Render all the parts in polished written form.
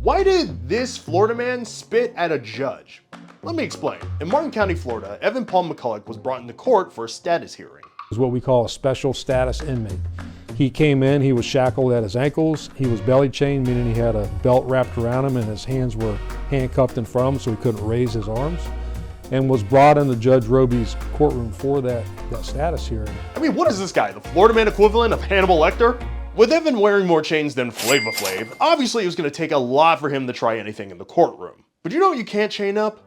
Why did this Florida man spit at a judge? Let me explain. In Martin County, Florida, Evan Paul McCulloch was brought into court for a status hearing. Is what we call a special status inmate. He came in, he was shackled at his ankles, he was belly chained, meaning he had a belt wrapped around him and his hands were handcuffed in front of him so he couldn't raise his arms, and was brought into Judge Roby's courtroom for that status hearing. I mean, what is this guy, the Florida man equivalent of Hannibal Lecter? With Evan wearing more chains than Flava Flav, obviously it was going to take a lot for him to try anything in the courtroom. But you know what you can't chain up?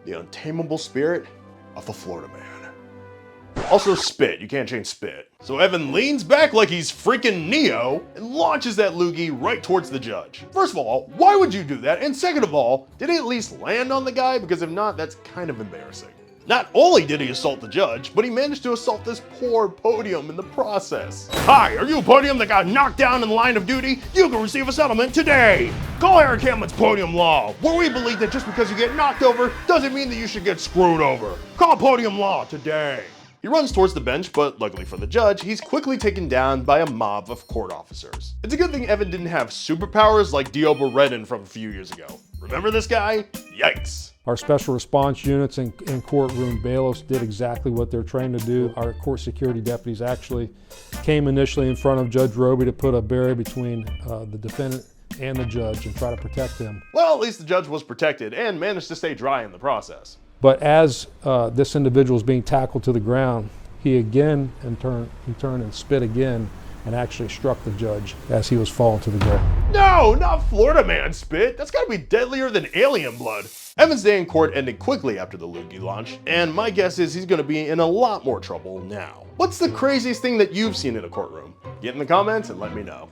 The untamable spirit of the Florida man. Also spit, you can't chain spit. So Evan leans back like he's freaking Neo and launches that loogie right towards the judge. First of all, why would you do that? And second of all, did it at least land on the guy? Because if not, that's kind of embarrassing. Not only did he assault the judge, but he managed to assault this poor podium in the process. Hi, are you a podium that got knocked down in the line of duty? You can receive a settlement today. Call Erik Hamlet's Podium Law, where we believe that just because you get knocked over doesn't mean that you should get screwed over. Call Podium Law today. He runs towards the bench, but luckily for the judge, he's quickly taken down by a mob of court officers. It's a good thing Evan didn't have superpowers like Dio Beredin from a few years ago. Remember this guy? Yikes. Our special response units and courtroom bailiffs did exactly what they're trained to do. Our court security deputies actually came initially in front of Judge Roby to put a barrier between the defendant and the judge and try to protect him. Well, at least the judge was protected and managed to stay dry in the process. But as this individual was being tackled to the ground, he again turned and spit again and actually struck the judge as he was falling to the ground. No, not Florida man spit. That's gotta be deadlier than alien blood. Evan's day in court ended quickly after the loogie launch, and my guess is he's gonna be in a lot more trouble now. What's the craziest thing that you've seen in a courtroom? Get in the comments and let me know.